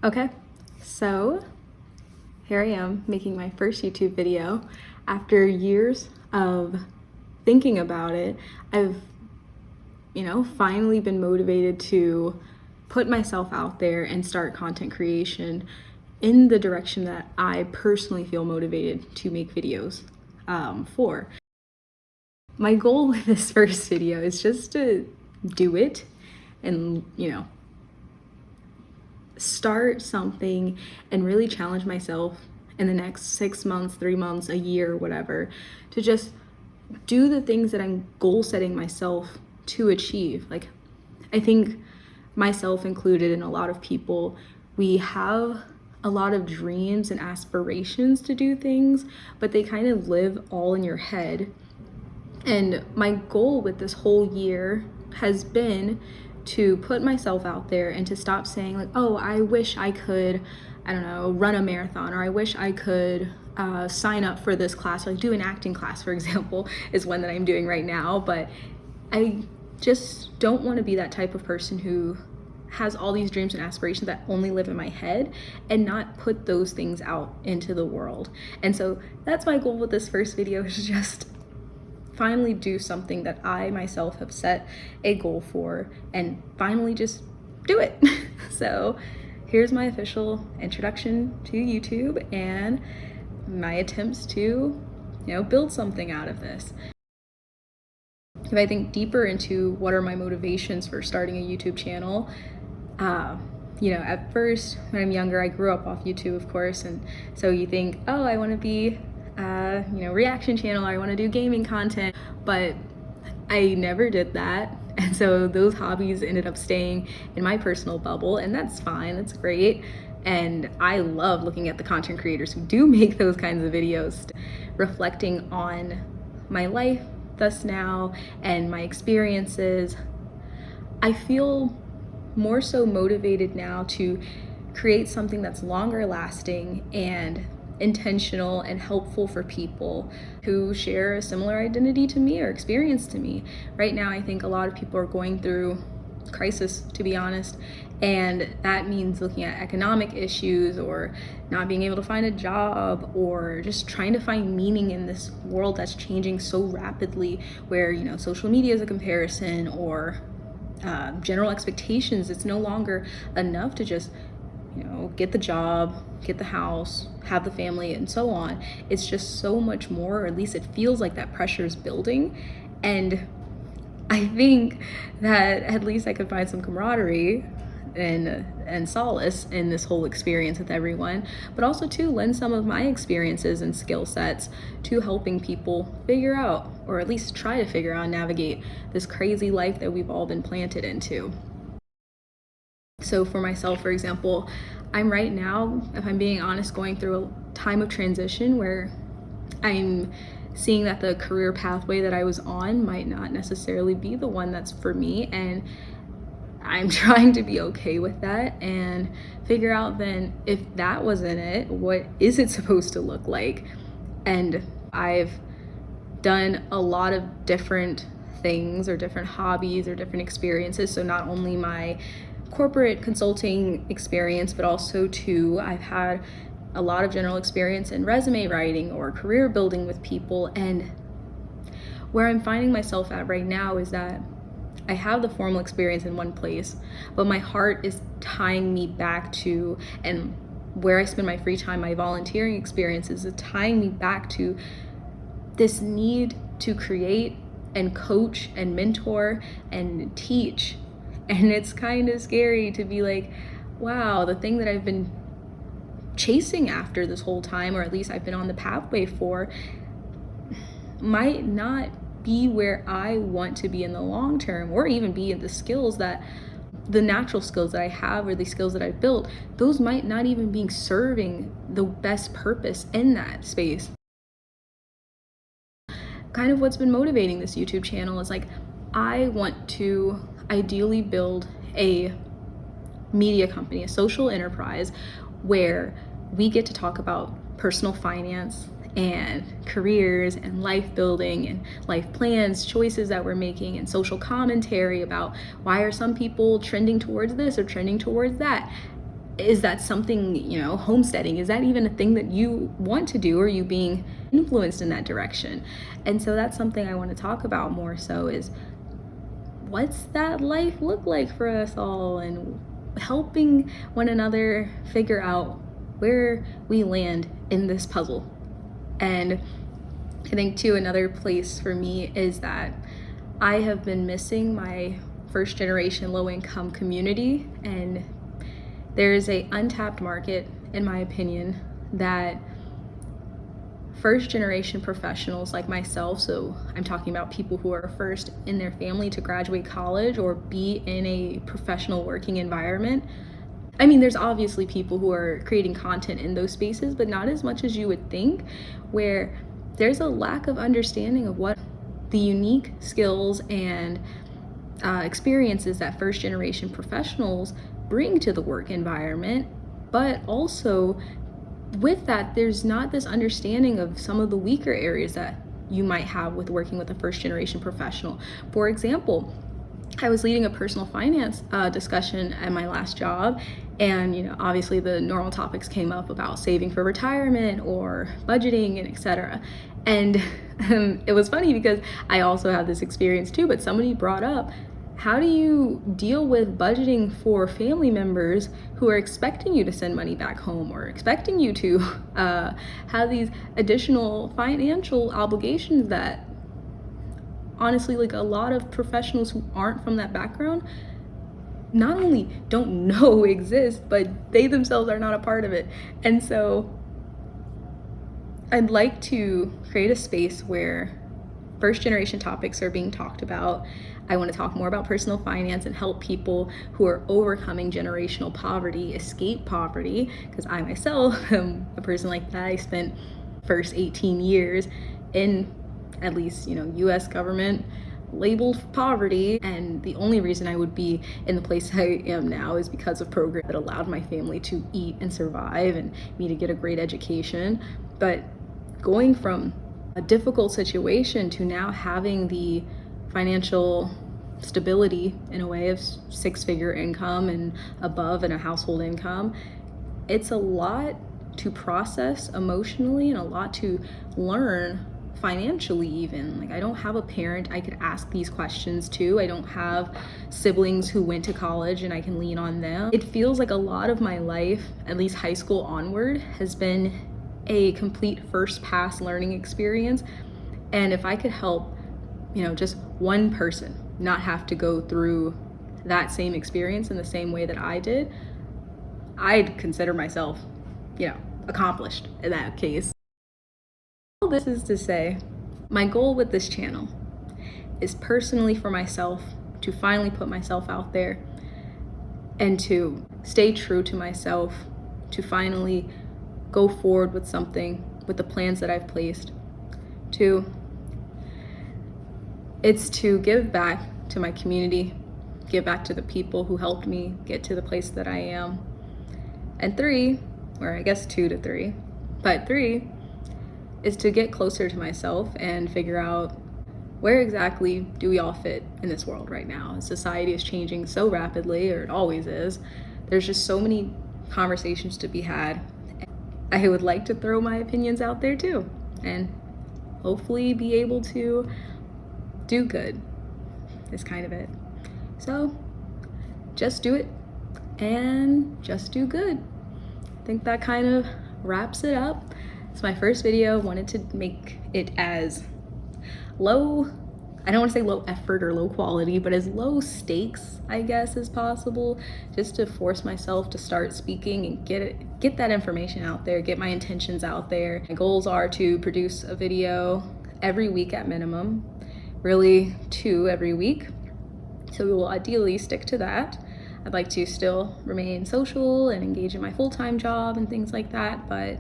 Okay, so here I am making my first YouTube video. After years of thinking about it, I've, finally been motivated to put myself out there and start content creation in the direction that I personally feel motivated to make videos for. My goal with this first video is just to do it and, start something and really challenge myself in the next 6 months, 3 months, a year, whatever, to just do the things that I'm goal setting myself to achieve. Like, I think myself included and a lot of people, we have a lot of dreams and aspirations to do things, but they kind of live all in your head. And my goal with this whole year has been to put myself out there and to stop saying like, oh, I wish I could, run a marathon, or I wish I could sign up for this class, like do an acting class, for example, is one that I'm doing right now. But I just don't want to be that type of person who has all these dreams and aspirations that only live in my head and not put those things out into the world. And so that's my goal with this first video, is just finally do something that I myself have set a goal for and finally just do it. So here's my official introduction to YouTube and my attempts to, build something out of this. If I think deeper into what are my motivations for starting a YouTube channel, at first when I'm younger, I grew up off YouTube, of course, and so you think, oh, I want to be reaction channel, I want to do gaming content, but I never did that. And so those hobbies ended up staying in my personal bubble, and that's fine, that's great. And I love looking at the content creators who do make those kinds of videos, reflecting on my life thus now and my experiences. I feel more so motivated now to create something that's longer lasting and intentional and helpful for people who share a similar identity to me or experience to me. Right now, I think a lot of people are going through crisis, to be honest, and that means looking at economic issues or not being able to find a job or just trying to find meaning in this world that's changing so rapidly, where social media is a comparison or general expectations. It's no longer enough to just get the job, get the house, have the family, and so on. It's just so much more, or at least it feels like that pressure is building. And I think that at least I could find some camaraderie and solace in this whole experience with everyone, but also to lend some of my experiences and skill sets to helping people figure out, or at least try to figure out and navigate this crazy life that we've all been planted into. So for myself, for example, I'm right now, if I'm being honest, going through a time of transition where I'm seeing that the career pathway that I was on might not necessarily be the one that's for me, and I'm trying to be okay with that and figure out then, if that wasn't it, what is it supposed to look like? And I've done a lot of different things or different hobbies or different experiences. So not only my corporate consulting experience, but also too, I've had a lot of general experience in resume writing or career building with people. And where I'm finding myself at right now is that I have the formal experience in one place, but my heart is tying me back to, and where I spend my free time, my volunteering experiences, is tying me back to this need to create and coach and mentor and teach. And it's kind of scary to be like, wow, the thing that I've been chasing after this whole time, or at least I've been on the pathway for, might not be where I want to be in the long term, or even be in the natural skills that I have, or the skills that I've built. Those might not even be serving the best purpose in that space. Kind of what's been motivating this YouTube channel is like, I want to ideally build a media company, a social enterprise, where we get to talk about personal finance and careers and life building and life plans, choices that we're making, and social commentary about why are some people trending towards this or trending towards that. is that something, homesteading, is that even a thing that you want to do? Or are you being influenced in that direction? And so that's something I want to talk about more so, is what's that life look like for us all, and helping one another figure out where we land in this puzzle. And I think too, another place for me is that I have been missing my first generation low income community, and there's a untapped market, in my opinion, that first generation professionals like myself, so I'm talking about people who are first in their family to graduate college or be in a professional working environment. I mean, there's obviously people who are creating content in those spaces, but not as much as you would think, where there's a lack of understanding of what the unique skills and experiences that first generation professionals bring to the work environment. But also with that, there's not this understanding of some of the weaker areas that you might have with working with a first generation professional. For example, I was leading a personal finance discussion at my last job, and obviously the normal topics came up about saving for retirement or budgeting and etc. And it was funny because I also have this experience too, but somebody brought up, how do you deal with budgeting for family members who are expecting you to send money back home, or expecting you to have these additional financial obligations that honestly, like, a lot of professionals who aren't from that background not only don't know exist, but they themselves are not a part of it. And so I'd like to create a space where first generation topics are being talked about. I want to talk more about personal finance and help people who are overcoming generational poverty escape poverty, because I myself am a person like that. I spent first 18 years in at least US government labeled poverty, and the only reason I would be in the place I am now is because of programs that allowed my family to eat and survive and me to get a great education. But going from a difficult situation to now having the financial stability in a way of six-figure income and above and a household income, it's a lot to process emotionally and a lot to learn financially even. Like, I don't have a parent I could ask these questions to. I don't have siblings who went to college and I can lean on them. It feels like a lot of my life, at least high school onward, has been a complete first pass learning experience. And if I could help, just one person not have to go through that same experience in the same way that I did, I'd consider myself, accomplished in that case. All this is to say, my goal with this channel is personally for myself to finally put myself out there and to stay true to myself, to finally go forward with something, with the plans that I've placed. It's to give back to my community, give back to the people who helped me get to the place that I am. And 3, or I guess 2 to 3, but 3 is to get closer to myself and figure out where exactly do we all fit in this world right now. Society is changing so rapidly, or it always is. There's just so many conversations to be had. I would like to throw my opinions out there too, and hopefully be able to do good is kind of it. So just do it and just do good. I think that kind of wraps it up. It's my first video. Wanted to make it as low, I don't want to say low effort or low quality, but as low stakes, I guess, as possible, just to force myself to start speaking and get that information out there, get my intentions out there. My goals are to produce a video every week at minimum, really 2 every week. So we will ideally stick to that. I'd like to still remain social and engage in my full-time job and things like that, but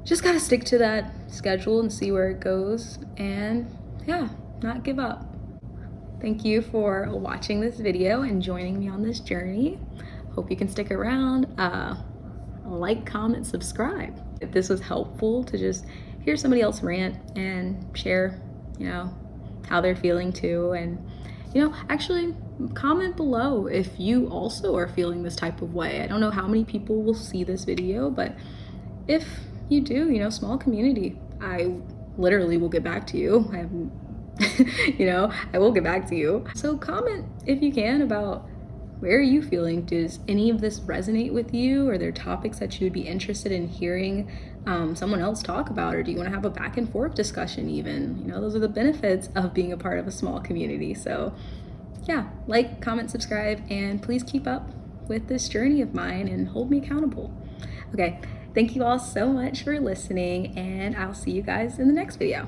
just gotta stick to that schedule and see where it goes, and yeah, not give up. Thank you for watching this video and joining me on this journey. Hope you can stick around. Like, comment, subscribe. If this was helpful to just hear somebody else rant and share, how they're feeling too, and actually comment below if you also are feeling this type of way. I don't know how many people will see this video, but if you do, small community, I literally will get back to you. I will get back to you. So comment if you can about, where are you feeling? Does any of this resonate with you? Are there topics that you would be interested in hearing someone else talk about? Or do you want to have a back and forth discussion even? Those are the benefits of being a part of a small community. So yeah, like, comment, subscribe, and please keep up with this journey of mine and hold me accountable. Okay, thank you all so much for listening, and I'll see you guys in the next video.